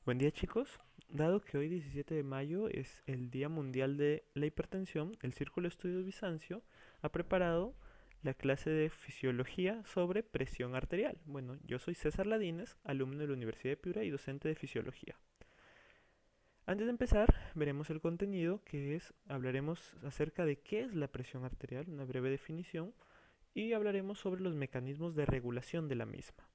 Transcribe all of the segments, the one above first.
Buen día chicos, dado que hoy 17 de mayo es el Día Mundial de la Hipertensión, el Círculo de Estudios Bizancio ha preparado la clase de Fisiología sobre presión arterial. Bueno, yo soy César Ladines, alumno de la Universidad de Piura y docente de Fisiología. Antes de empezar, veremos el contenido hablaremos acerca de qué es la presión arterial, una breve definición, y hablaremos sobre los mecanismos de regulación de la misma.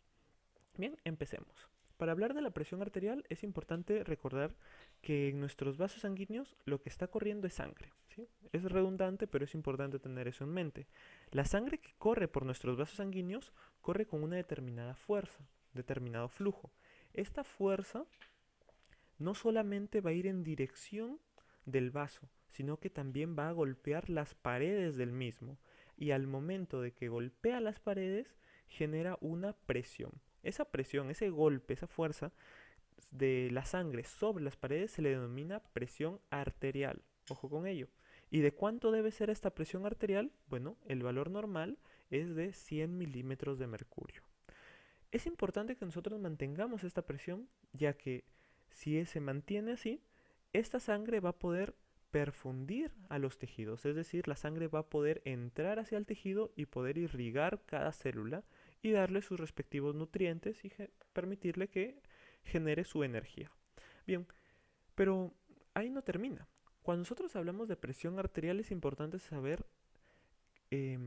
Bien, empecemos. Para hablar de la presión arterial es importante recordar que en nuestros vasos sanguíneos lo que está corriendo es sangre, ¿sí? Es redundante, pero es importante tener eso en mente. La sangre que corre por nuestros vasos sanguíneos corre con una determinada fuerza, determinado flujo. Esta fuerza no solamente va a ir en dirección del vaso, sino que también va a golpear las paredes del mismo. Y al momento de que golpea las paredes, genera una presión. Esa presión, ese golpe, esa fuerza de la sangre sobre las paredes se le denomina presión arterial. Ojo con ello. ¿Y de cuánto debe ser esta presión arterial? Bueno, el valor normal es de 100 milímetros de mercurio. Es importante que nosotros mantengamos esta presión, ya que si se mantiene así, esta sangre va a poder perfundir a los tejidos, es decir, la sangre va a poder entrar hacia el tejido y poder irrigar cada célula y darle sus respectivos nutrientes y permitirle que genere su energía. Bien, pero ahí no termina. Cuando nosotros hablamos de presión arterial es importante saber eh,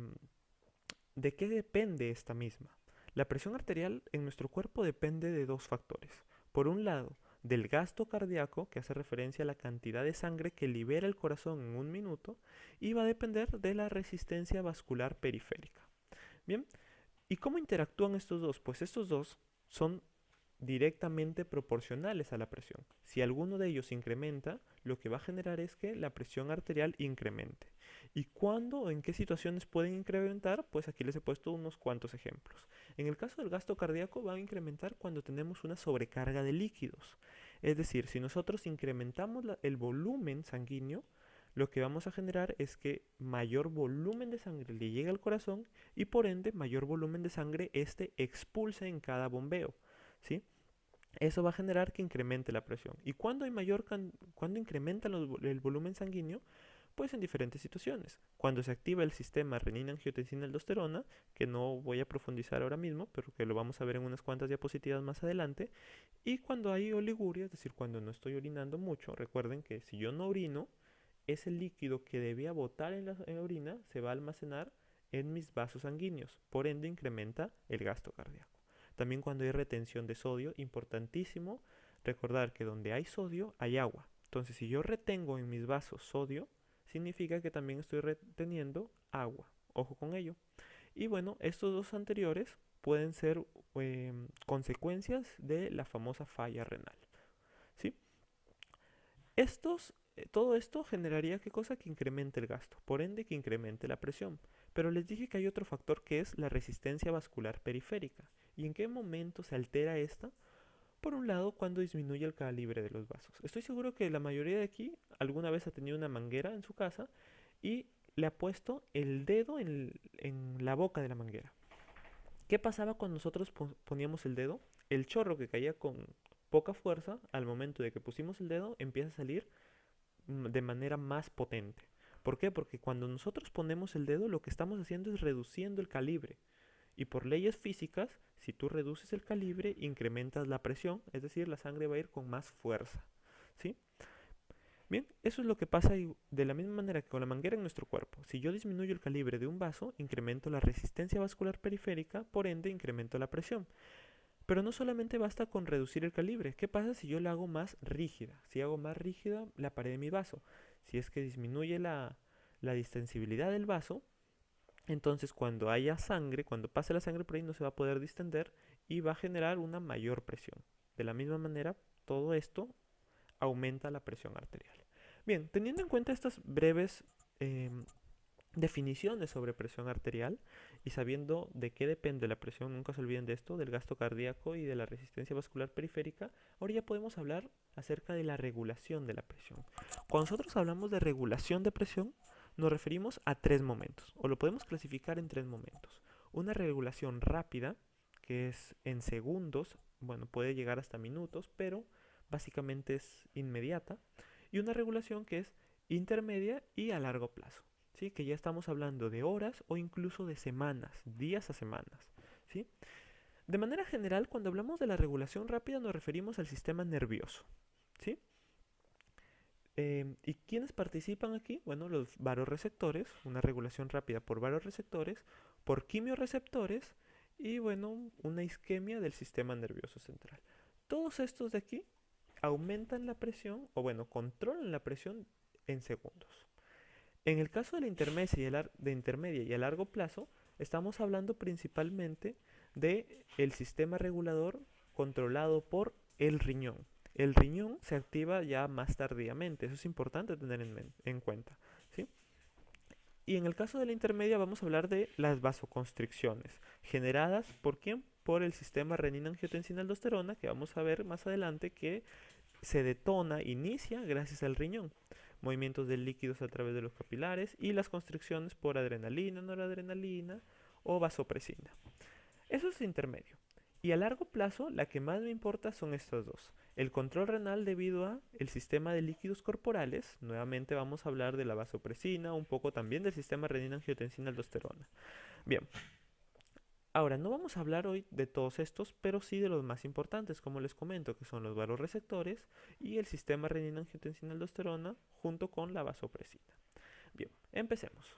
de qué depende esta misma. La presión arterial en nuestro cuerpo depende de dos factores. Por un lado, del gasto cardíaco, que hace referencia a la cantidad de sangre que libera el corazón en un minuto, y va a depender de la resistencia vascular periférica. Bien, ¿y cómo interactúan estos dos? Pues estos dos son directamente proporcionales a la presión. Si alguno de ellos incrementa, lo que va a generar es que la presión arterial incremente. ¿Y cuándo o en qué situaciones pueden incrementar? Pues aquí les he puesto unos cuantos ejemplos. En el caso del gasto cardíaco va a incrementar cuando tenemos una sobrecarga de líquidos. Es decir, si nosotros incrementamos el volumen sanguíneo, lo que vamos a generar es que mayor volumen de sangre le llegue al corazón y por ende mayor volumen de sangre este expulse en cada bombeo, ¿sí? Eso va a generar que incremente la presión. ¿Y cuándo cuando incrementa el volumen sanguíneo? Pues en diferentes situaciones. Cuando se activa el sistema renina-angiotensina-aldosterona, que no voy a profundizar ahora mismo, pero que lo vamos a ver en unas cuantas diapositivas más adelante. Y cuando hay oliguria, es decir, cuando no estoy orinando mucho, recuerden que si yo no orino, ese líquido que debía botar en la orina se va a almacenar en mis vasos sanguíneos. Por ende, incrementa el gasto cardíaco. También cuando hay retención de sodio, importantísimo recordar que donde hay sodio hay agua. Entonces, si yo retengo en mis vasos sodio, significa que también estoy reteniendo agua. Ojo con ello. Y bueno, estos dos anteriores pueden ser consecuencias de la famosa falla renal. ¿Sí? Todo esto generaría qué cosa que incremente el gasto, por ende que incremente la presión. Pero les dije que hay otro factor que es la resistencia vascular periférica. ¿Y en qué momento se altera esta? Por un lado, cuando disminuye el calibre de los vasos. Estoy seguro que la mayoría de aquí alguna vez ha tenido una manguera en su casa y le ha puesto el dedo en la boca de la manguera. ¿Qué pasaba cuando nosotros poníamos el dedo? El chorro que caía con poca fuerza, al momento de que pusimos el dedo, empieza a salir de manera más potente. ¿Por qué? Porque cuando nosotros ponemos el dedo, lo que estamos haciendo es reduciendo el calibre. Y por leyes físicas, si tú reduces el calibre, incrementas la presión, es decir, la sangre va a ir con más fuerza. ¿Sí? Bien, eso es lo que pasa de la misma manera que con la manguera en nuestro cuerpo. Si yo disminuyo el calibre de un vaso, incremento la resistencia vascular periférica, por ende incremento la presión. Pero no solamente basta con reducir el calibre. ¿Qué pasa si yo la hago más rígida? Si hago más rígida la pared de mi vaso. Si es que disminuye la distensibilidad del vaso, entonces cuando haya sangre, cuando pase la sangre por ahí no se va a poder distender y va a generar una mayor presión. De la misma manera, todo esto aumenta la presión arterial. Bien, teniendo en cuenta estas breves definiciones sobre presión arterial y sabiendo de qué depende la presión, nunca se olviden de esto, del gasto cardíaco y de la resistencia vascular periférica, ahora ya podemos hablar acerca de la regulación de la presión. Cuando nosotros hablamos de regulación de presión, nos referimos a tres momentos, o lo podemos clasificar en tres momentos. Una regulación rápida, que es en segundos, bueno, puede llegar hasta minutos, pero básicamente es inmediata, y una regulación que es intermedia y a largo plazo, ¿sí? Que ya estamos hablando de horas o incluso de semanas, días a semanas, ¿sí? De manera general, cuando hablamos de la regulación rápida nos referimos al sistema nervioso, ¿sí? ¿Y quiénes participan aquí? Bueno, los varoreceptores, una regulación rápida por varoreceptores, por quimiorreceptores y bueno, una isquemia del sistema nervioso central. Todos estos de aquí aumentan la presión o bueno, controlan la presión en segundos. En el caso de la intermedia y a largo plazo, estamos hablando principalmente de el sistema regulador controlado por el riñón. El riñón se activa ya más tardíamente, eso es importante tener en cuenta, ¿sí? Y en el caso de la intermedia vamos a hablar de las vasoconstricciones, generadas ¿por quién? Por el sistema renina-angiotensina-aldosterona, que vamos a ver más adelante que se detona, inicia gracias al riñón. Movimientos de líquidos a través de los capilares y las constricciones por adrenalina, noradrenalina o vasopresina. Eso es intermedio. Y a largo plazo, la que más me importa son estas dos. El control renal debido a el sistema de líquidos corporales. Nuevamente vamos a hablar de la vasopresina, un poco también del sistema renina-angiotensina-aldosterona. Bien, ahora, no vamos a hablar hoy de todos estos, pero sí de los más importantes, como les comento, que son los vasoreceptores y el sistema renina-angiotensina-aldosterona junto con la vasopresina. Bien, empecemos.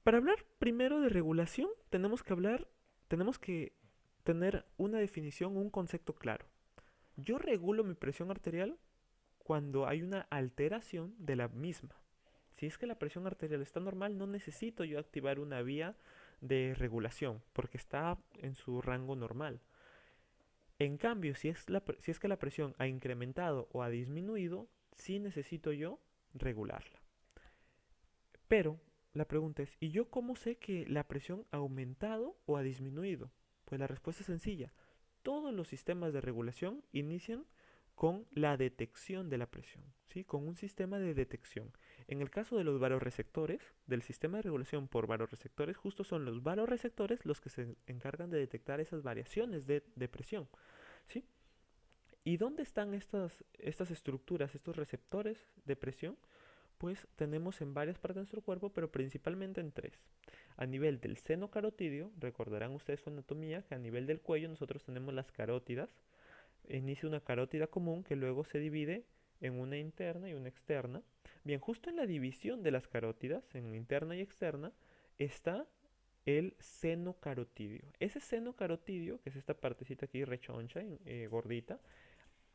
Para hablar primero de regulación, tenemos que tener una definición, un concepto claro. Yo regulo mi presión arterial cuando hay una alteración de la misma. Si es que la presión arterial está normal, no necesito yo activar una vía de regulación porque está en su rango normal. En cambio, si es que la presión ha incrementado o ha disminuido, sí necesito yo regularla. Pero la pregunta es, ¿y yo cómo sé que la presión ha aumentado o ha disminuido? Pues la respuesta es sencilla. Todos los sistemas de regulación inician con la detección de la presión, ¿sí? Con un sistema de detección. En el caso de los vasoreceptores, del sistema de regulación por vasoreceptores, justo son los vasoreceptores los que se encargan de detectar esas variaciones de presión, ¿sí? ¿Y dónde están estas estructuras, estos receptores de presión? Pues tenemos en varias partes de nuestro cuerpo, pero principalmente en tres. A nivel del seno carotidio, recordarán ustedes su anatomía, que a nivel del cuello nosotros tenemos las carótidas. Inicia una carótida común que luego se divide en una interna y una externa. Bien, justo en la división de las carótidas, en interna y externa, está el seno carotidio. Ese seno carotidio, que es esta partecita aquí rechoncha, gordita,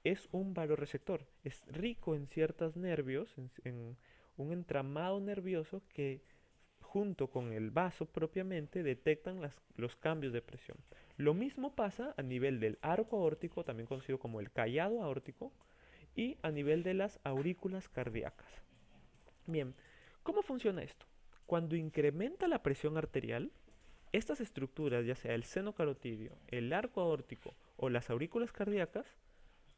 es un vasoreceptor. Es rico en ciertos nervios, en un entramado nervioso que junto con el vaso propiamente detectan los cambios de presión. Lo mismo pasa a nivel del arco aórtico, también conocido como el callado aórtico, y a nivel de las aurículas cardíacas. Bien, ¿cómo funciona esto? Cuando incrementa la presión arterial, estas estructuras, ya sea el seno carotidio, el arco aórtico o las aurículas cardíacas,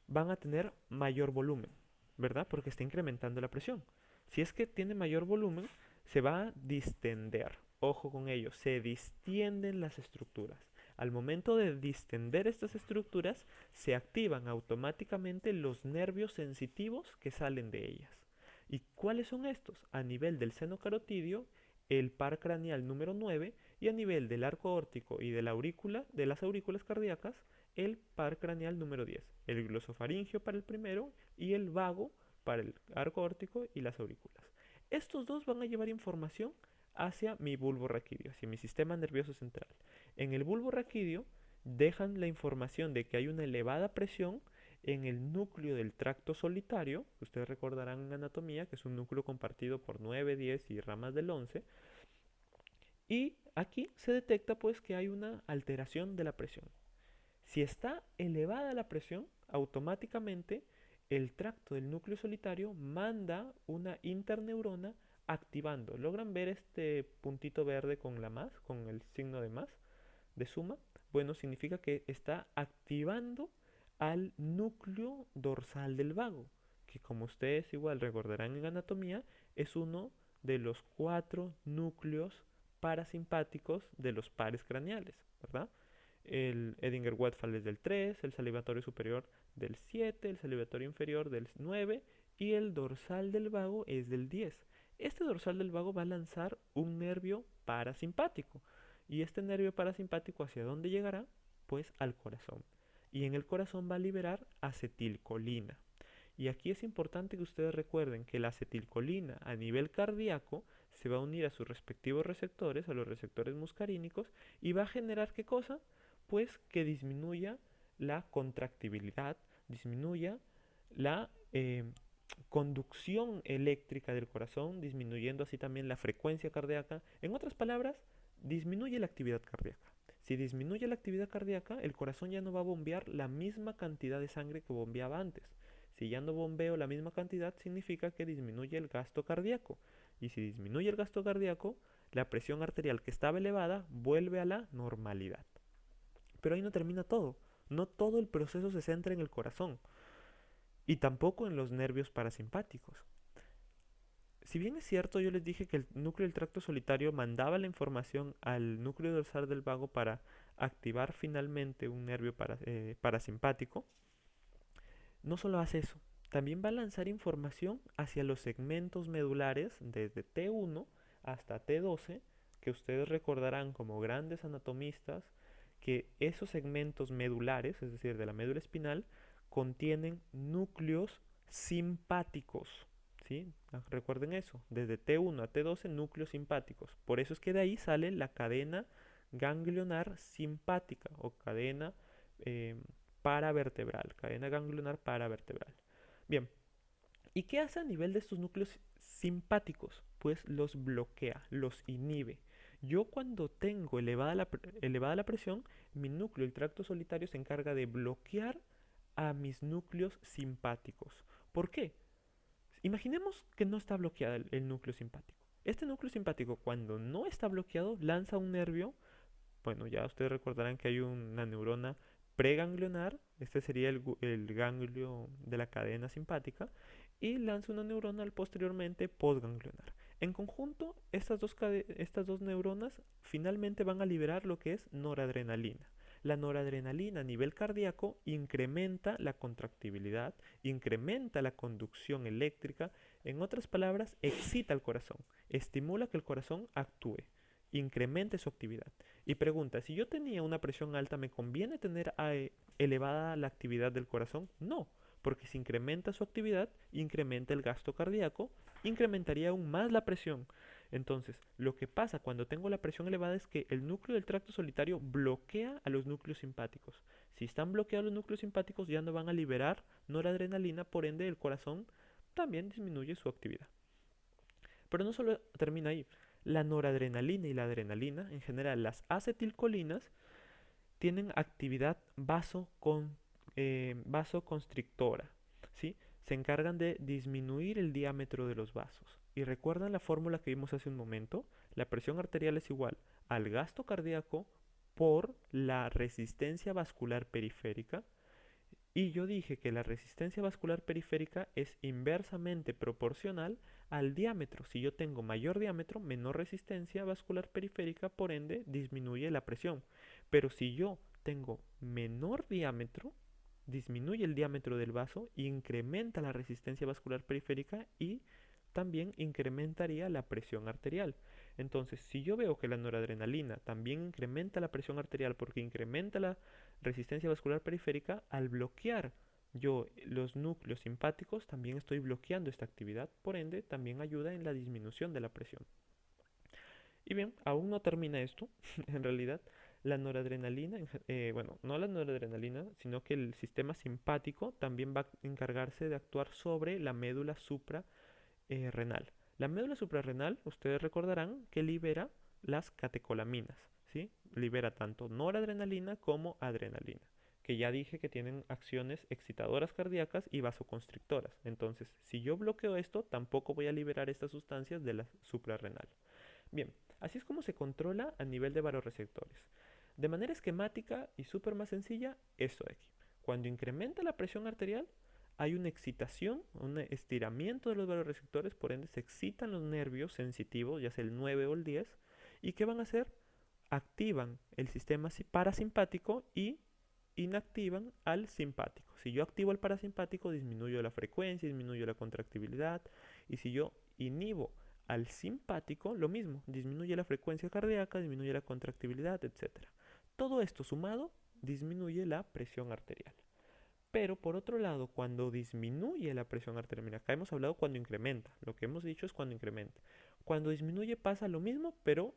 van a tener mayor volumen, ¿verdad? Porque está incrementando la presión. Si es que tiene mayor volumen, se va a distender. Ojo con ello, se distienden las estructuras. Al momento de distender estas estructuras, se activan automáticamente los nervios sensitivos que salen de ellas. ¿Y cuáles son estos? A nivel del seno carotidio, el par craneal número 9 y a nivel del arco aórtico y de la aurícula, de las aurículas cardíacas, el par craneal número 10, el glosofaringio para el primero y el vago para el arco aórtico y las aurículas. Estos dos van a llevar información hacia mi bulbo raquídeo, hacia mi sistema nervioso central. En el bulbo raquídeo dejan la información de que hay una elevada presión en el núcleo del tracto solitario, que ustedes recordarán en anatomía, que es un núcleo compartido por 9, 10 y ramas del 11, y aquí se detecta pues que hay una alteración de la presión. Si está elevada la presión, automáticamente el tracto del núcleo solitario manda una interneurona activando. ¿Logran ver este puntito verde con la más, con el signo de más, de suma? Bueno, significa que está activando al núcleo dorsal del vago, que como ustedes igual recordarán en anatomía, es uno de los 4 núcleos parasimpáticos de los pares craneales, ¿verdad? El Edinger-Westphal es del 3, el salivatorio superior del 7, el salivatorio inferior del 9 y el dorsal del vago es del 10. Este dorsal del vago va a lanzar un nervio parasimpático. ¿Y este nervio parasimpático hacia dónde llegará? Pues al corazón. Y en el corazón va a liberar acetilcolina. Y aquí es importante que ustedes recuerden que la acetilcolina a nivel cardíaco se va a unir a sus respectivos receptores, a los receptores muscarínicos, y va a generar ¿qué cosa? Pues que disminuya la contractibilidad, disminuya la conducción eléctrica del corazón, disminuyendo así también la frecuencia cardíaca. En otras palabras, disminuye la actividad cardíaca. Si disminuye la actividad cardíaca, el corazón ya no va a bombear la misma cantidad de sangre que bombeaba antes. Si ya no bombeo la misma cantidad, significa que disminuye el gasto cardíaco. Y si disminuye el gasto cardíaco, la presión arterial que estaba elevada vuelve a la normalidad. Pero ahí no termina todo. No todo el proceso se centra en el corazón y tampoco en los nervios parasimpáticos. Si bien es cierto, yo les dije que el núcleo del tracto solitario mandaba la información al núcleo dorsal del vago para activar finalmente un nervio parasimpático, no solo hace eso, también va a lanzar información hacia los segmentos medulares desde T1 hasta T12, que ustedes recordarán como grandes anatomistas que esos segmentos medulares, es decir, de la médula espinal, contienen núcleos simpáticos. ¿Sí? Recuerden eso, desde T1 a T12 núcleos simpáticos. Por eso es que de ahí sale la cadena ganglionar simpática o cadena paravertebral, cadena ganglionar paravertebral. Bien, ¿y qué hace a nivel de estos núcleos simpáticos? Pues los bloquea, los inhibe. Yo cuando tengo elevada la presión, mi núcleo, el tracto solitario, se encarga de bloquear a mis núcleos simpáticos. ¿Por qué? Imaginemos que no está bloqueado el núcleo simpático. Este núcleo simpático, cuando no está bloqueado, lanza un nervio. Bueno, ya ustedes recordarán que hay una neurona preganglionar, este sería el ganglio de la cadena simpática, y lanza una neurona posteriormente postganglionar. En conjunto, estas dos neuronas finalmente van a liberar lo que es noradrenalina. La noradrenalina a nivel cardíaco incrementa la contractibilidad, incrementa la conducción eléctrica, en otras palabras, excita al corazón, estimula que el corazón actúe, incremente su actividad. Y pregunta, si yo tenía una presión alta, ¿me conviene tener elevada la actividad del corazón? No, porque si incrementa su actividad, incrementa el gasto cardíaco, incrementaría aún más la presión. Entonces, lo que pasa cuando tengo la presión elevada es que el núcleo del tracto solitario bloquea a los núcleos simpáticos. Si están bloqueados los núcleos simpáticos, ya no van a liberar noradrenalina, por ende el corazón también disminuye su actividad. Pero no solo termina ahí. La noradrenalina y la adrenalina, en general las acetilcolinas, tienen actividad vasoconstrictora, ¿sí? Se encargan de disminuir el diámetro de los vasos. Y recuerdan la fórmula que vimos hace un momento, la presión arterial es igual al gasto cardíaco por la resistencia vascular periférica. Y yo dije que la resistencia vascular periférica es inversamente proporcional al diámetro. Si yo tengo mayor diámetro, menor resistencia vascular periférica, por ende disminuye la presión. Pero si yo tengo menor diámetro, disminuye el diámetro del vaso, incrementa la resistencia vascular periférica y también incrementaría la presión arterial. Entonces, si yo veo que la noradrenalina también incrementa la presión arterial porque incrementa la resistencia vascular periférica, al bloquear yo los núcleos simpáticos, también estoy bloqueando esta actividad, por ende, también ayuda en la disminución de la presión. Y bien, aún no termina esto, en realidad, la noradrenalina, bueno, no la noradrenalina, sino que el sistema simpático también va a encargarse de actuar sobre la médula suprarrenal. La médula suprarrenal, ustedes recordarán que libera las catecolaminas, ¿sí? Libera tanto noradrenalina como adrenalina, que ya dije que tienen acciones excitadoras cardíacas y vasoconstrictoras. Entonces, si yo bloqueo esto, tampoco voy a liberar estas sustancias de la suprarrenal. Bien, así es como se controla a nivel de vasoreceptores. De manera esquemática y súper más sencilla, esto de aquí. Cuando incrementa la presión arterial, hay una excitación, un estiramiento de los vasoreceptores, por ende se excitan los nervios sensitivos, ya sea el 9 o el 10, ¿y qué van a hacer? Activan el sistema parasimpático y inactivan al simpático. Si yo activo el parasimpático, disminuyo la frecuencia, disminuyo la contractibilidad. Y si yo inhibo al simpático, lo mismo, disminuye la frecuencia cardíaca, disminuye la contractibilidad, etc. Todo esto sumado disminuye la presión arterial. Pero por otro lado, cuando disminuye la presión arterial, mira, acá hemos hablado cuando incrementa, lo que hemos dicho es cuando incrementa. Cuando disminuye pasa lo mismo, pero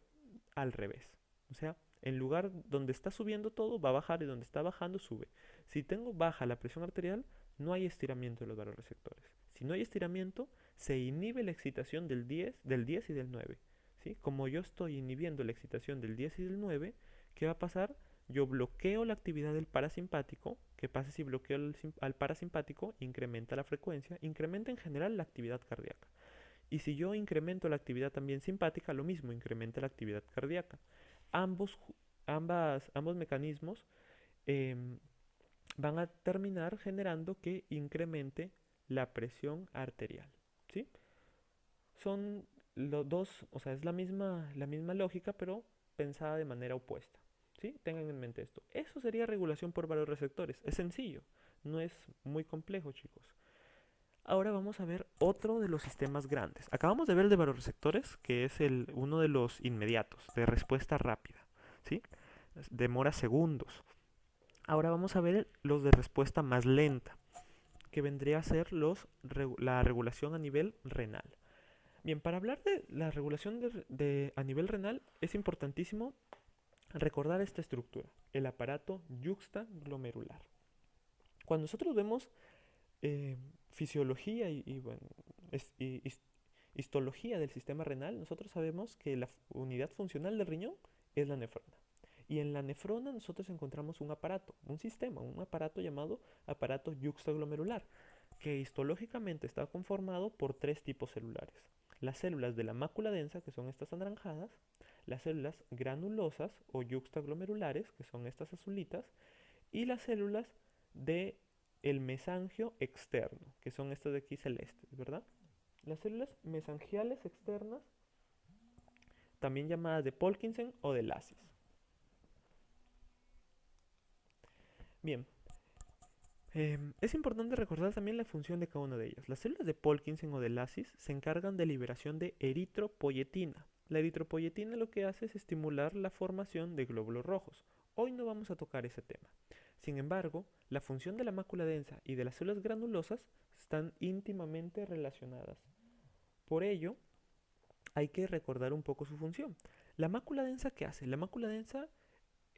al revés. O sea, en lugar donde está subiendo todo, va a bajar y donde está bajando, sube. Si tengo baja la presión arterial, no hay estiramiento de los vasoreceptores. Si no hay estiramiento, se inhibe la excitación del 10 y del 9. ¿Sí? Como yo estoy inhibiendo la excitación del 10 y del 9, ¿qué va a pasar? Yo bloqueo la actividad del parasimpático. ¿Qué pasa si bloqueo al parasimpático? Incrementa la frecuencia, incrementa en general la actividad cardíaca. Y si yo incremento la actividad también simpática, lo mismo, incrementa la actividad cardíaca. Ambos, ambos mecanismos em, van a terminar generando que incremente la presión arterial. ¿Sí? Son los dos, o sea, es la misma lógica, pero pensada de manera opuesta. ¿Sí? Tengan en mente esto. Eso sería regulación por vasoreceptores. Es sencillo, no es muy complejo, chicos. Ahora vamos a ver otro de los sistemas grandes. Acabamos de ver el de vasoreceptores, que es uno de los inmediatos, de respuesta rápida. ¿Sí? Demora segundos. Ahora vamos a ver los de respuesta más lenta, que vendría a ser la regulación a nivel renal. Bien, para hablar de la regulación a nivel renal es importantísimo recordar esta estructura, el aparato yuxtaglomerular. Cuando nosotros vemos fisiología bueno, histología del sistema renal, nosotros sabemos que la unidad funcional del riñón es la nefrona. Y en la nefrona nosotros encontramos un aparato, un sistema, un aparato llamado aparato yuxtaglomerular, que histológicamente está conformado por tres tipos celulares. Las células de la mácula densa, que son estas anaranjadas, las células granulosas o yuxtaglomerulares, que son estas azulitas, y las células de el mesangio externo, que son estas de aquí celestes, ¿verdad? Las células mesangiales externas, también llamadas de Purkinje o de Lasis. Bien, es importante recordar también la función de cada una de ellas. Las células de Purkinje o de Lasis se encargan de liberación de eritropoyetina. La eritropoyetina lo que hace es estimular la formación de glóbulos rojos. Hoy no vamos a tocar ese tema. Sin embargo, la función de la mácula densa y de las células granulosas están íntimamente relacionadas. Por ello, hay que recordar un poco su función. ¿La mácula densa qué hace? La mácula densa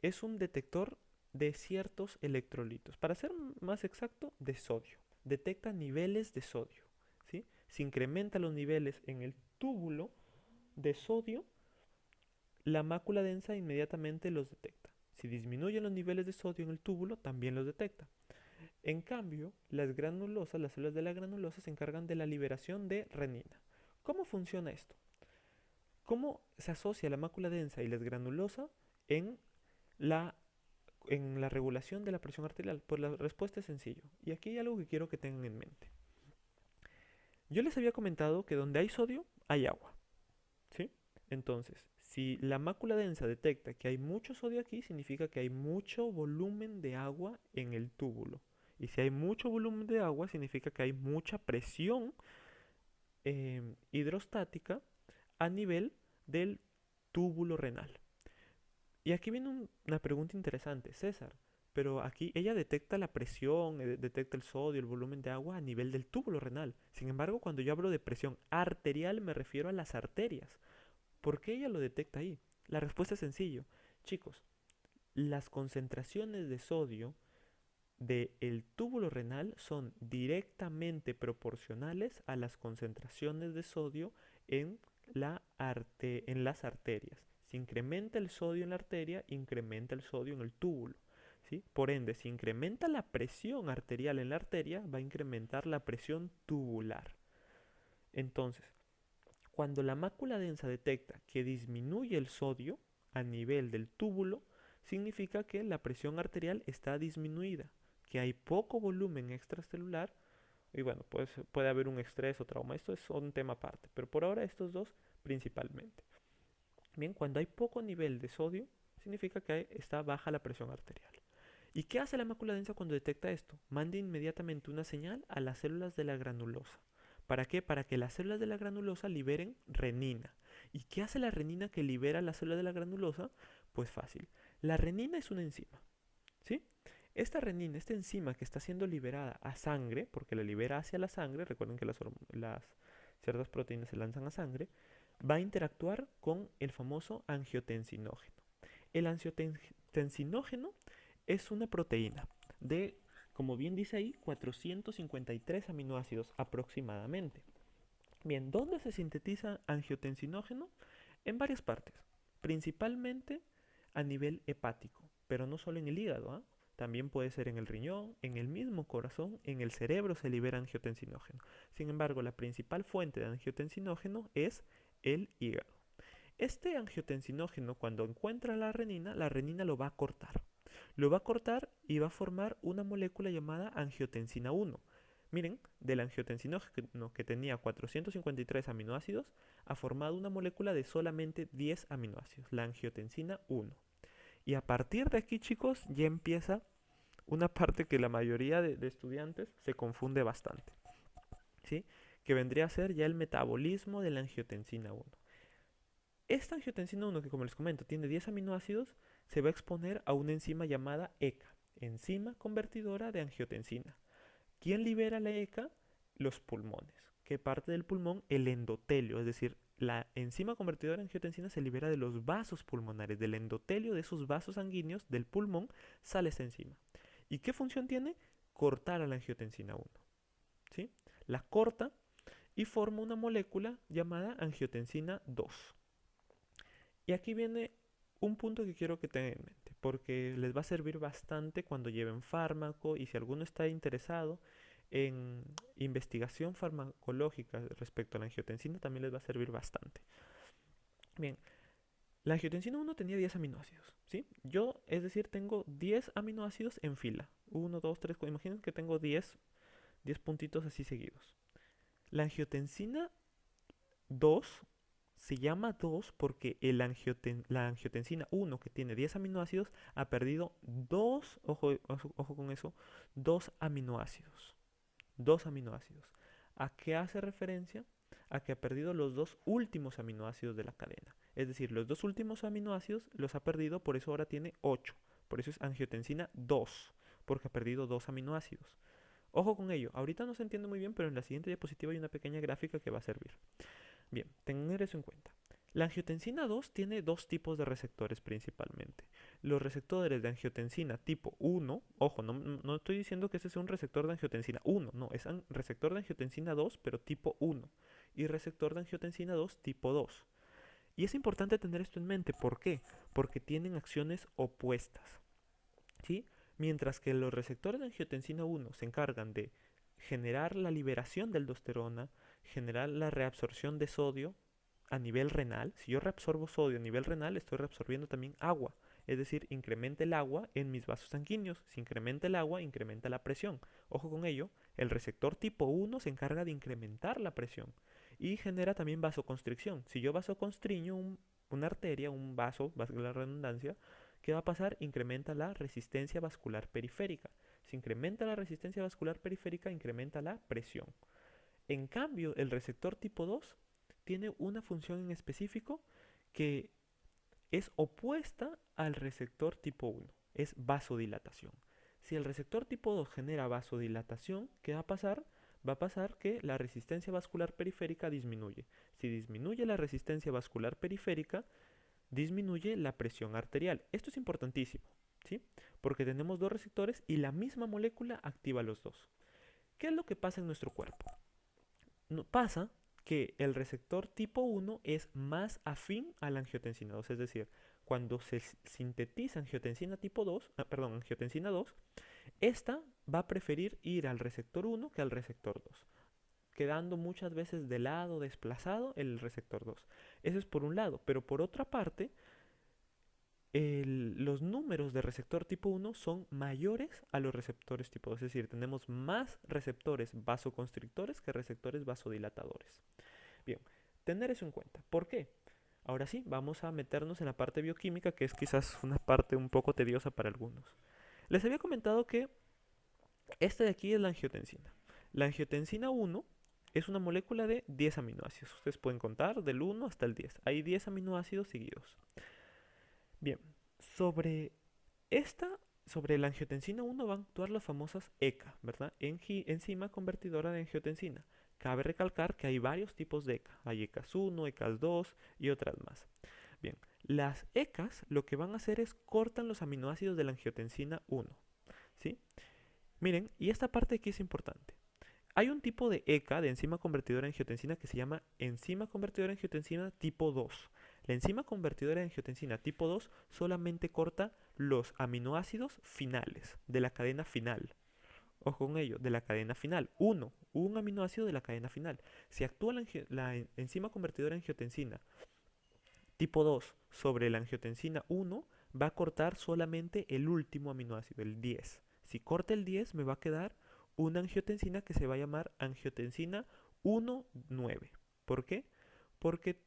es un detector de ciertos electrolitos. Para ser más exacto, de sodio. Detecta niveles de sodio. ¿Sí? Si incrementa los niveles en el túbulo de sodio, la mácula densa inmediatamente los detecta. Si disminuyen los niveles de sodio en el túbulo, también los detecta. En cambio, las granulosas, las células de la granulosa se encargan de la liberación de renina. ¿Cómo funciona esto? ¿Cómo se asocia la mácula densa y la granulosa en la regulación de la presión arterial? Pues la respuesta es sencillo. Y aquí hay algo que quiero que tengan en mente. Yo les había comentado que donde hay sodio, hay agua. ¿Sí? Entonces, si la mácula densa detecta que hay mucho sodio aquí, significa que hay mucho volumen de agua en el túbulo. Y si hay mucho volumen de agua, significa que hay mucha presión hidrostática a nivel del túbulo renal. Y aquí viene una pregunta interesante, César. Pero aquí ella detecta la presión, detecta el sodio, el volumen de agua a nivel del túbulo renal. Sin embargo, cuando yo hablo de presión arterial, me refiero a las arterias. ¿Por qué ella lo detecta ahí? La respuesta es sencillo. Chicos, las concentraciones de sodio del túbulo renal son directamente proporcionales a las concentraciones de sodio en las arterias. Si incrementa el sodio en la arteria, incrementa el sodio en el túbulo. ¿Sí? Por ende, si incrementa la presión arterial en la arteria, va a incrementar la presión tubular. Entonces, cuando la mácula densa detecta que disminuye el sodio a nivel del túbulo, significa que la presión arterial está disminuida, que hay poco volumen extracelular y bueno, pues puede haber un estrés o trauma. Esto es un tema aparte, pero por ahora estos dos principalmente. Bien, cuando hay poco nivel de sodio, significa que está baja la presión arterial. ¿Y qué hace la mácula densa cuando detecta esto? Manda inmediatamente una señal a las células de la granulosa. ¿Para qué? Para que las células de la granulosa liberen renina. ¿Y qué hace la renina que libera las células de la granulosa? Pues fácil. La renina es una enzima, ¿sí? Esta renina, esta enzima que está siendo liberada a sangre, porque la libera hacia la sangre, recuerden que las ciertas proteínas se lanzan a sangre, va a interactuar con el famoso angiotensinógeno. El angiotensinógeno es una proteína de, como bien dice ahí, 453 aminoácidos aproximadamente. Bien, ¿dónde se sintetiza angiotensinógeno? En varias partes, principalmente a nivel hepático, pero no solo en el hígado, ¿ah? También puede ser en el riñón, en el mismo corazón, en el cerebro se libera angiotensinógeno. Sin embargo, la principal fuente de angiotensinógeno es el hígado. Este angiotensinógeno, cuando encuentra la renina lo va a cortar. Lo va a cortar y va a formar una molécula llamada angiotensina 1. Miren, del angiotensinógeno que tenía 453 aminoácidos, ha formado una molécula de solamente 10 aminoácidos, la angiotensina 1. Y a partir de aquí, chicos, ya empieza una parte que la mayoría de estudiantes se confunde bastante, ¿sí? Que vendría a ser ya el metabolismo de la angiotensina 1. Esta angiotensina 1, que como les comento tiene 10 aminoácidos, se va a exponer a una enzima llamada ECA, enzima convertidora de angiotensina. ¿Quién libera la ECA? Los pulmones. ¿Qué parte del pulmón? El endotelio, es decir, la enzima convertidora de angiotensina se libera de los vasos pulmonares, del endotelio de esos vasos sanguíneos del pulmón sale esta enzima. ¿Y qué función tiene? Cortar a la angiotensina 1. ¿Sí? La corta y forma una molécula llamada angiotensina 2. Y aquí viene un punto que quiero que tengan en mente, porque les va a servir bastante cuando lleven fármaco y si alguno está interesado en investigación farmacológica respecto a la angiotensina, también les va a servir bastante. Bien, la angiotensina 1 tenía 10 aminoácidos, ¿sí? Yo, es decir, tengo 10 aminoácidos en fila. 1, 2, 3, 4. Imaginen que tengo 10 puntitos así seguidos. La angiotensina 2 se llama 2 porque la angiotensina 1, que tiene 10 aminoácidos, ha perdido 2, ojo con eso, 2 aminoácidos. 2 aminoácidos. ¿A qué hace referencia? A que ha perdido los 2 últimos aminoácidos de la cadena. Es decir, los 2 últimos aminoácidos los ha perdido, por eso ahora tiene 8. Por eso es angiotensina 2, porque ha perdido 2 aminoácidos. Ojo con ello, ahorita no se entiende muy bien, pero en la siguiente diapositiva hay una pequeña gráfica que va a servir. Bien, tener eso en cuenta. La angiotensina 2 tiene dos tipos de receptores principalmente. Los receptores de angiotensina tipo 1, ojo, no estoy diciendo que ese sea un receptor de angiotensina 1, no, es un receptor de angiotensina 2, pero tipo 1, y receptor de angiotensina 2 tipo 2. Y es importante tener esto en mente, ¿por qué? Porque tienen acciones opuestas, ¿sí? Mientras que los receptores de angiotensina 1 se encargan de generar la liberación de aldosterona, generar la reabsorción de sodio a nivel renal. Si yo reabsorbo sodio a nivel renal, estoy reabsorbiendo también agua. Es decir, incrementa el agua en mis vasos sanguíneos. Si incrementa el agua, incrementa la presión. Ojo con ello, el receptor tipo 1 se encarga de incrementar la presión y genera también vasoconstricción. Si yo vasoconstriño una arteria, un vaso, valga la redundancia, ¿qué va a pasar? Incrementa la resistencia vascular periférica. Si incrementa la resistencia vascular periférica, incrementa la presión. En cambio, el receptor tipo 2 tiene una función en específico que es opuesta al receptor tipo 1. Es vasodilatación. Si el receptor tipo 2 genera vasodilatación, ¿qué va a pasar? Va a pasar que la resistencia vascular periférica disminuye. Si disminuye la resistencia vascular periférica, disminuye la presión arterial. Esto es importantísimo, ¿sí? Porque tenemos dos receptores y la misma molécula activa los dos. ¿Qué es lo que pasa en nuestro cuerpo? Pasa que el receptor tipo 1 es más afín a la angiotensina 2, es decir, cuando se sintetiza angiotensina tipo 2, angiotensina 2, esta va a preferir ir al receptor 1 que al receptor 2, quedando muchas veces de lado, desplazado el receptor 2. Eso es por un lado, pero por otra parte, los números de receptor tipo 1 son mayores a los receptores tipo 2, es decir, tenemos más receptores vasoconstrictores que receptores vasodilatadores. Bien, tener eso en cuenta. ¿Por qué? Ahora sí, vamos a meternos en la parte bioquímica, que es quizás una parte un poco tediosa para algunos. Les había comentado que este de aquí es la angiotensina. La angiotensina 1 es una molécula de 10 aminoácidos. Ustedes pueden contar del 1 hasta el 10. Hay 10 aminoácidos seguidos. Bien, sobre esta, sobre la angiotensina 1 van a actuar las famosas ECA, ¿verdad? Enzima convertidora de angiotensina. Cabe recalcar que hay varios tipos de ECA. Hay ECAS 1, ECAS 2 y otras más. Bien, las ECAs lo que van a hacer es cortan los aminoácidos de la angiotensina 1, ¿sí? Miren, y esta parte aquí es importante. Hay un tipo de ECA, de enzima convertidora de angiotensina, que se llama enzima convertidora de angiotensina tipo 2. La enzima convertidora de angiotensina tipo 2 solamente corta los aminoácidos finales, de la cadena final. Ojo con ello, de la cadena final. Un aminoácido de la cadena final. Si actúa la enzima convertidora de angiotensina tipo 2 sobre la angiotensina 1, va a cortar solamente el último aminoácido, el 10. Si corta el 10, me va a quedar una angiotensina que se va a llamar angiotensina 1,9. ¿Por qué? Porque,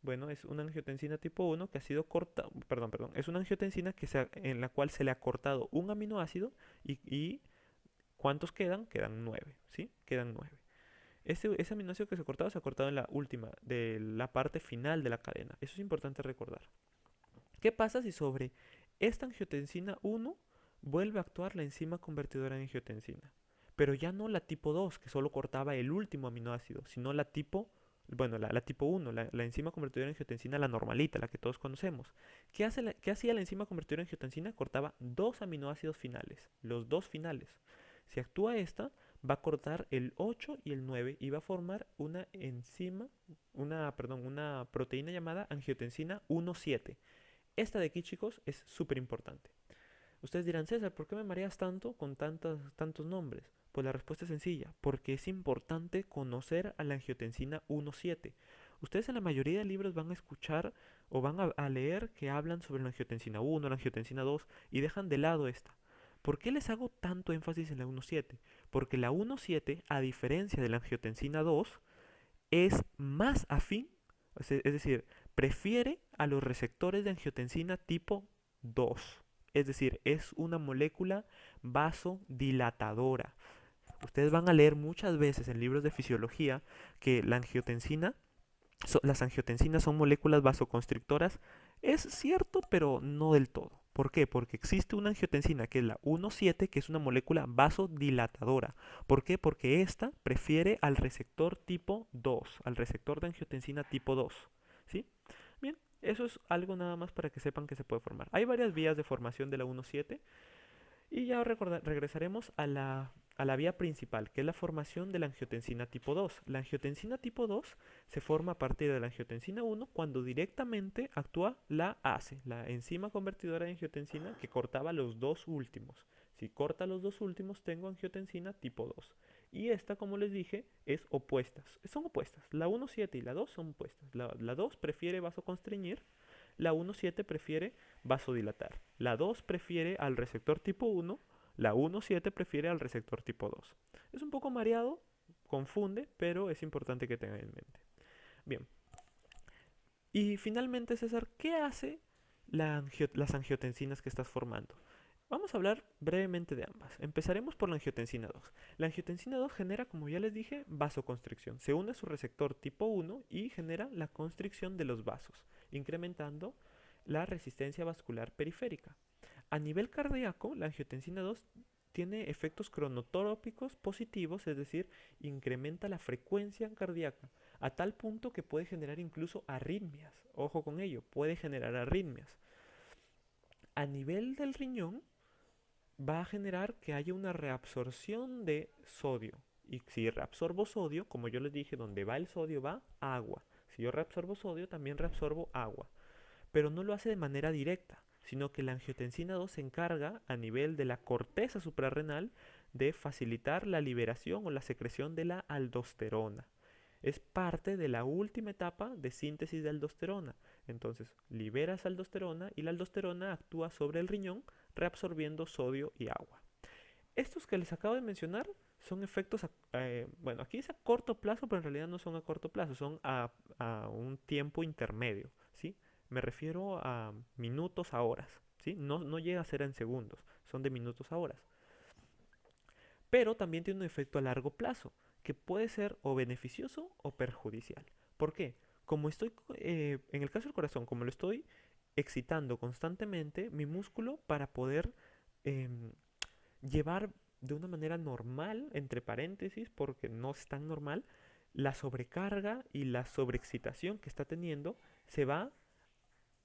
bueno, es una angiotensina tipo 1 que ha sido cortada, perdón, es una angiotensina en la cual se le ha cortado un aminoácido y ¿cuántos quedan? Quedan 9, ¿sí? Quedan 9. Ese aminoácido que se ha cortado en la última, de la parte final de la cadena. Eso es importante recordar. ¿Qué pasa si sobre esta angiotensina 1 vuelve a actuar la enzima convertidora en angiotensina? Pero ya no la tipo 2, que solo cortaba el último aminoácido, sino la tipo, bueno, la tipo 1, la enzima convertidora en angiotensina, la normalita, la que todos conocemos. ¿Qué hacía la enzima convertidora en angiotensina? Cortaba dos aminoácidos finales, los dos finales. Si actúa esta, va a cortar el 8 y el 9 y va a formar una una proteína llamada angiotensina 1,7. Esta de aquí, chicos, es súper importante. Ustedes dirán, César, ¿por qué me mareas tanto con tantos nombres? Pues la respuesta es sencilla, porque es importante conocer a la angiotensina 1,7. Ustedes en la mayoría de libros van a escuchar o van a leer que hablan sobre la angiotensina 1, la angiotensina 2 y dejan de lado esta. ¿Por qué les hago tanto énfasis en la 1,7? Porque la 1,7, a diferencia de la angiotensina 2, es más afín, es decir, prefiere a los receptores de angiotensina tipo 2. Es decir, es una molécula vasodilatadora. Ustedes van a leer muchas veces en libros de fisiología que las angiotensinas son moléculas vasoconstrictoras. Es cierto, pero no del todo. ¿Por qué? Porque existe una angiotensina que es la 1,7, que es una molécula vasodilatadora. ¿Por qué? Porque esta prefiere al receptor tipo 2, al receptor de angiotensina tipo 2. ¿Sí? Bien, eso es algo nada más para que sepan que se puede formar. Hay varias vías de formación de la 1,7 y ya regresaremos a la vía principal, que es la formación de la angiotensina tipo 2. La angiotensina tipo 2 se forma a partir de la angiotensina 1 cuando directamente actúa la ACE, la enzima convertidora de angiotensina que cortaba los dos últimos. Si corta los dos últimos, tengo angiotensina tipo 2. Y esta, como les dije, es opuestas. Son opuestas. La 1,7 y la 2 son opuestas. La 2 prefiere vasoconstreñir, la 1,7 prefiere vasodilatar. La 2 prefiere al receptor tipo 1, la 1,7 prefiere al receptor tipo 2. Es un poco mareado, confunde, pero es importante que tengan en mente. Bien. Y finalmente, César, ¿qué hace las angiotensinas que estás formando? Vamos a hablar brevemente de ambas. Empezaremos por la angiotensina 2. La angiotensina 2 genera, como ya les dije, vasoconstricción. Se une a su receptor tipo 1 y genera la constricción de los vasos, incrementando la resistencia vascular periférica. A nivel cardíaco, la angiotensina 2 tiene efectos cronotrópicos positivos, es decir, incrementa la frecuencia cardíaca a tal punto que puede generar incluso arritmias. Ojo con ello, puede generar arritmias. A nivel del riñón, va a generar que haya una reabsorción de sodio. Y si reabsorbo sodio, como yo les dije, donde va el sodio va agua. Si yo reabsorbo sodio, también reabsorbo agua. Pero no lo hace de manera directa, sino que la angiotensina 2 se encarga a nivel de la corteza suprarrenal de facilitar la liberación o la secreción de la aldosterona. Es parte de la última etapa de síntesis de aldosterona. Entonces, liberas aldosterona y la aldosterona actúa sobre el riñón reabsorbiendo sodio y agua. Estos que les acabo de mencionar son efectos, bueno, aquí es a corto plazo, pero en realidad no son a corto plazo, son a un tiempo intermedio, ¿sí? Me refiero a minutos, a horas. ¿sí? No llega a ser en segundos, son de minutos a horas. Pero también tiene un efecto a largo plazo, que puede ser o beneficioso o perjudicial. ¿Por qué? Como estoy, en el caso del corazón, como lo estoy excitando constantemente, mi músculo para poder em, llevar de una manera normal, entre paréntesis, porque no es tan normal, la sobrecarga y la sobreexcitación que está teniendo se va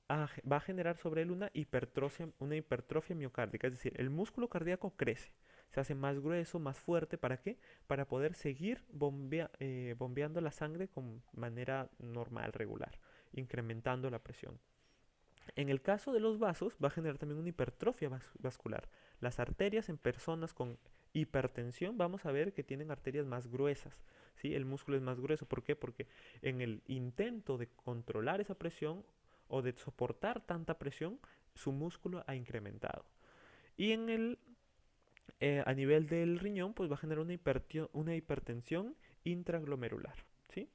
a generar sobre él una hipertrofia miocárdica, es decir, el músculo cardíaco crece, se hace más grueso, más fuerte, ¿para qué? Para poder seguir bombeando la sangre con manera normal, regular, incrementando la presión. En el caso de los vasos, va a generar también una hipertrofia vascular. Las arterias en personas con hipertensión, vamos a ver que tienen arterias más gruesas, ¿sí? El músculo es más grueso. ¿Por qué? Porque en el intento de controlar esa presión o de soportar tanta presión, su músculo ha incrementado. Y a nivel del riñón, pues va a generar una hipertensión intraglomerular, ¿sí?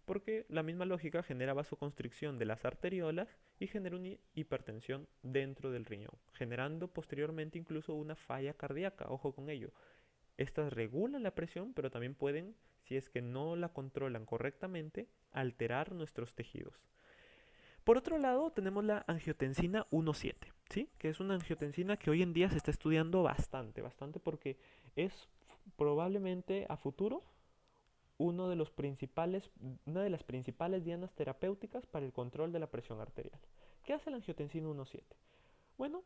Porque la misma lógica genera vasoconstricción de las arteriolas y genera una hipertensión dentro del riñón, generando posteriormente incluso una falla cardíaca. Ojo con ello. Estas regulan la presión, pero también pueden, si es que no la controlan correctamente, alterar nuestros tejidos. Por otro lado, tenemos la angiotensina 1,7, ¿sí? Que es una angiotensina que hoy en día se está estudiando bastante porque es probablemente a futuro uno de los principales, una de las principales dianas terapéuticas para el control de la presión arterial. ¿Qué hace la angiotensina 1,7? Bueno,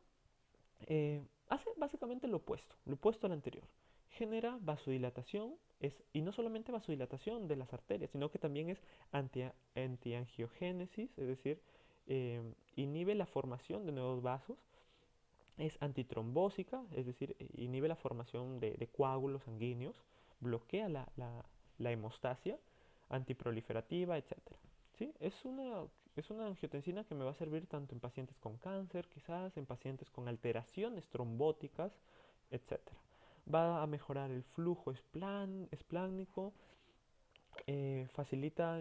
hace básicamente lo opuesto al anterior. Genera vasodilatación, y no solamente vasodilatación de las arterias, sino que también es antiangiogénesis, es decir, inhibe la formación de nuevos vasos, es antitrombósica, es decir, inhibe la formación de coágulos sanguíneos, bloquea la hemostasia, antiproliferativa, etcétera. ¿Sí? Es una angiotensina que me va a servir tanto en pacientes con cáncer, quizás, en pacientes con alteraciones trombóticas, etcétera. Va a mejorar el flujo esplánico, facilita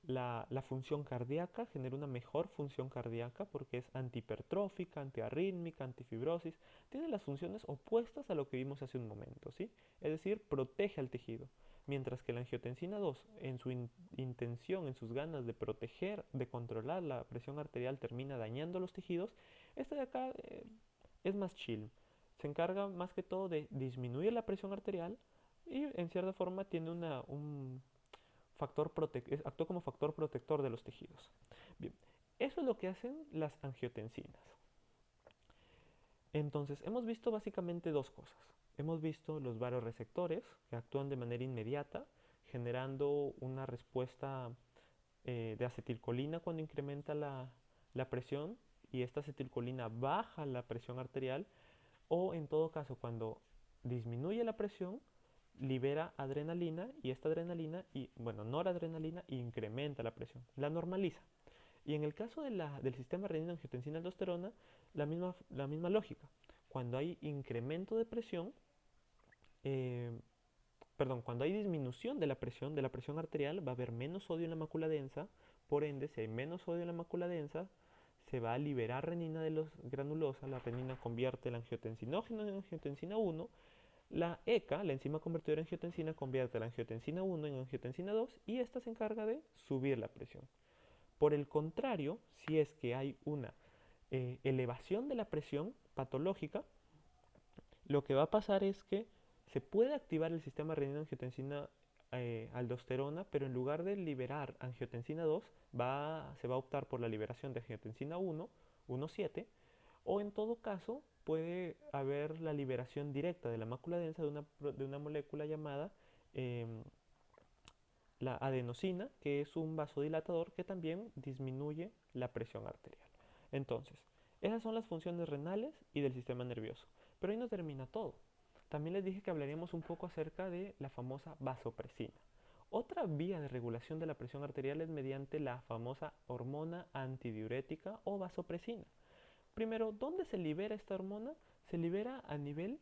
la función cardíaca, genera una mejor función cardíaca porque es antihipertrófica, antiarrítmica, antifibrosis. Tiene las funciones opuestas a lo que vimos hace un momento, ¿sí? Es decir, protege al tejido. Mientras que la angiotensina 2, en su intención, en sus ganas de proteger, de controlar la presión arterial, termina dañando los tejidos, esta de acá es más chill. Se encarga más que todo de disminuir la presión arterial y en cierta forma tiene un actúa como factor protector de los tejidos. Bien, eso es lo que hacen las angiotensinas. Entonces, hemos visto básicamente dos cosas. Hemos visto los vasoreceptores que actúan de manera inmediata, generando una respuesta de acetilcolina cuando incrementa la presión y esta acetilcolina baja la presión arterial o en todo caso cuando disminuye la presión libera adrenalina y esta adrenalina, noradrenalina, incrementa la presión, la normaliza. Y en el caso del sistema renina-angiotensina-aldosterona, la misma lógica. Cuando hay incremento de presión, eh, cuando hay disminución de la presión arterial, va a haber menos sodio en la mácula densa, por ende, si hay menos sodio en la mácula densa, se va a liberar renina de los granulosa, la renina convierte el angiotensinógeno en angiotensina 1, la ECA, la enzima convertidora de angiotensina, convierte la angiotensina 1 en angiotensina 2 y esta se encarga de subir la presión. Por el contrario, si es que hay una elevación de la presión patológica, lo que va a pasar es que se puede activar el sistema renina-angiotensina aldosterona, pero en lugar de liberar angiotensina 2, se va a optar por la liberación de angiotensina 1, 1,7, o en todo caso puede haber la liberación directa de la mácula densa de una molécula llamada eh, la adenosina, que es un vasodilatador que también disminuye la presión arterial. Entonces, esas son las funciones renales y del sistema nervioso. Pero ahí no termina todo. También les dije que hablaríamos un poco acerca de la famosa vasopresina. Otra vía de regulación de la presión arterial es mediante la famosa hormona antidiurética o vasopresina. Primero, ¿dónde se libera esta hormona? Se libera a nivel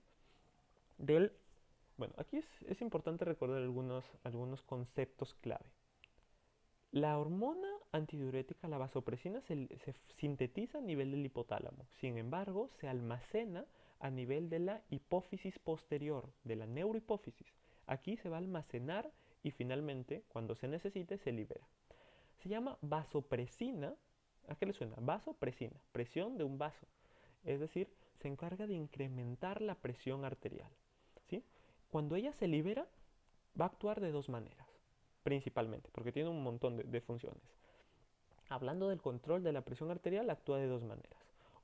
del... Bueno, aquí es importante recordar algunos conceptos clave. La hormona antidiurética, la vasopresina, se sintetiza a nivel del hipotálamo. Sin embargo, se almacena a nivel de la hipófisis posterior, de la neurohipófisis. Aquí se va a almacenar y finalmente, cuando se necesite, se libera. Se llama vasopresina. ¿A qué le suena? Vasopresina, presión de un vaso. Es decir, se encarga de incrementar la presión arterial. ¿Sí? Cuando ella se libera, va a actuar de dos maneras, principalmente, porque tiene un montón de funciones. Hablando del control de la presión arterial, actúa de dos maneras.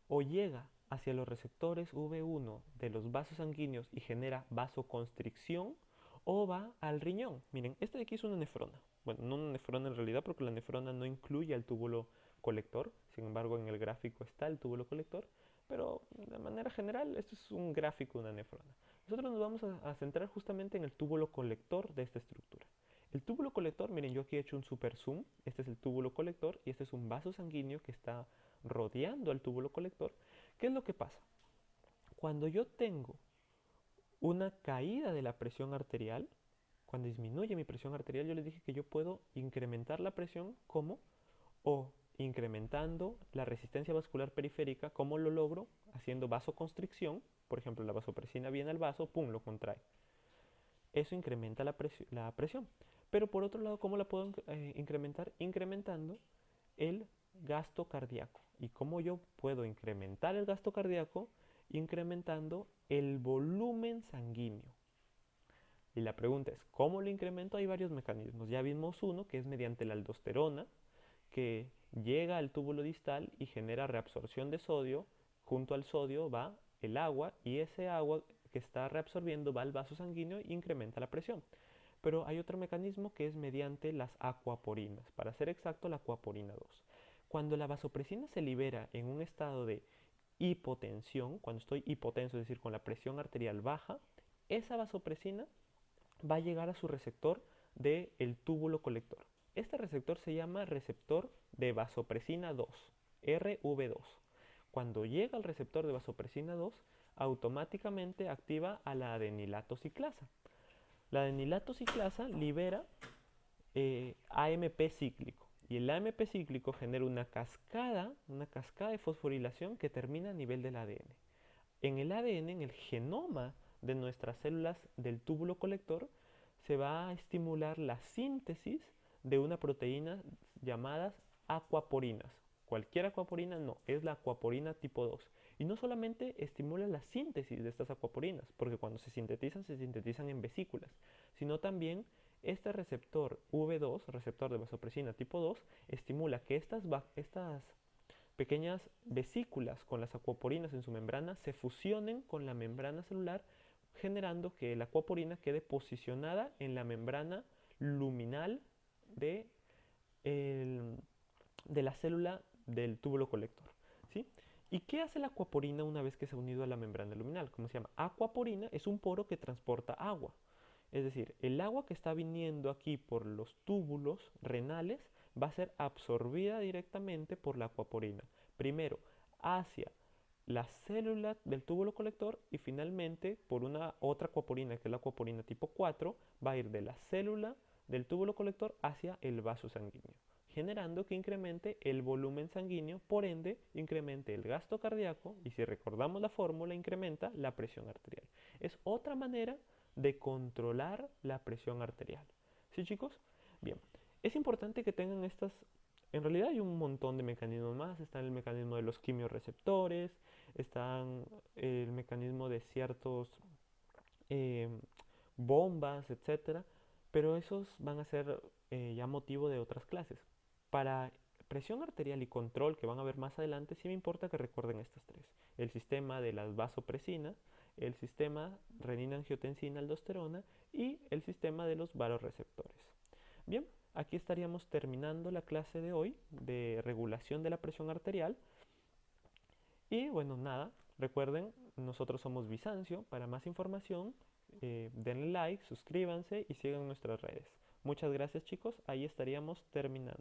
O llega hacia los receptores V1 de los vasos sanguíneos y genera vasoconstricción, o va al riñón. Miren, este de aquí es una nefrona. Bueno, no una nefrona en realidad porque la nefrona no incluye al túbulo colector. Sin embargo, en el gráfico está el túbulo colector. Pero de manera general, esto es un gráfico de una nefrona. Nosotros nos vamos a centrar justamente en el túbulo colector de esta estructura. El túbulo colector, miren, yo aquí he hecho un super zoom. Este es el túbulo colector y este es un vaso sanguíneo que está rodeando al túbulo colector. ¿Qué es lo que pasa? Cuando yo tengo una caída de la presión arterial, cuando disminuye mi presión arterial, yo les dije que yo puedo incrementar la presión como o incrementando la resistencia vascular periférica. ¿Cómo lo logro? Haciendo vasoconstricción. Por ejemplo, la vasopresina viene al vaso, pum, lo contrae. Eso incrementa la presión. Pero por otro lado, ¿cómo la puedo incrementar? Incrementando el gasto cardíaco. ¿Y cómo yo puedo incrementar el gasto cardíaco? Incrementando el volumen sanguíneo. Y la pregunta es, ¿cómo lo incremento? Hay varios mecanismos. Ya vimos uno que es mediante la aldosterona, que llega al túbulo distal y genera reabsorción de sodio. Junto al sodio va el agua y ese agua que está reabsorbiendo va al vaso sanguíneo e incrementa la presión. Pero hay otro mecanismo que es mediante las acuaporinas, para ser exacto la acuaporina 2. Cuando la vasopresina se libera en un estado de hipotensión, cuando estoy hipotenso, es decir, con la presión arterial baja, esa vasopresina va a llegar a su receptor del túbulo colector. Este receptor se llama receptor de vasopresina 2, RV2. Cuando llega al receptor de vasopresina 2, automáticamente activa a la adenilato ciclasa. La adenilato ciclasa libera AMP cíclico. Y el AMP cíclico genera una cascada de fosforilación que termina a nivel del ADN. En el ADN, en el genoma de nuestras células del túbulo colector, se va a estimular la síntesis de una proteína llamadas acuaporinas. Cualquier acuaporina no, es la acuaporina tipo 2. Y no solamente estimula la síntesis de estas acuaporinas, porque cuando se sintetizan en vesículas, sino también este receptor V2, receptor de vasopresina tipo 2, estimula que estas pequeñas vesículas con las acuaporinas en su membrana se fusionen con la membrana celular, generando que la acuaporina quede posicionada en la membrana luminal de, de la célula del túbulo colector. ¿Sí? ¿Y qué hace la acuaporina una vez que se ha unido a la membrana luminal? ¿Cómo se llama? Acuaporina es un poro que transporta agua. Es decir, el agua que está viniendo aquí por los túbulos renales va a ser absorbida directamente por la acuaporina. Primero hacia la célula del túbulo colector y finalmente por una otra acuaporina, que es la acuaporina tipo 4, va a ir de la célula del túbulo colector hacia el vaso sanguíneo, generando que incremente el volumen sanguíneo, por ende incremente el gasto cardíaco y, si recordamos la fórmula, incrementa la presión arterial. Es otra manera de controlar la presión arterial. ¿Sí, chicos? Bien, es importante que tengan estas. En realidad hay un montón de mecanismos más. Está el mecanismo de los quimiorreceptores, están el mecanismo de ciertos eh, bombas, etcétera, pero esos van a ser ya motivo de otras clases. Para presión arterial y control, que van a ver más adelante, sí me importa que recuerden estas tres: el sistema de las vasopresinas, el sistema renina-angiotensina-aldosterona y el sistema de los vasoreceptores. Bien, aquí estaríamos terminando la clase de hoy de regulación de la presión arterial. Y bueno, nada, recuerden, nosotros somos Bizancio. Para más información, denle like, suscríbanse y sigan nuestras redes. Muchas gracias, chicos, ahí estaríamos terminando.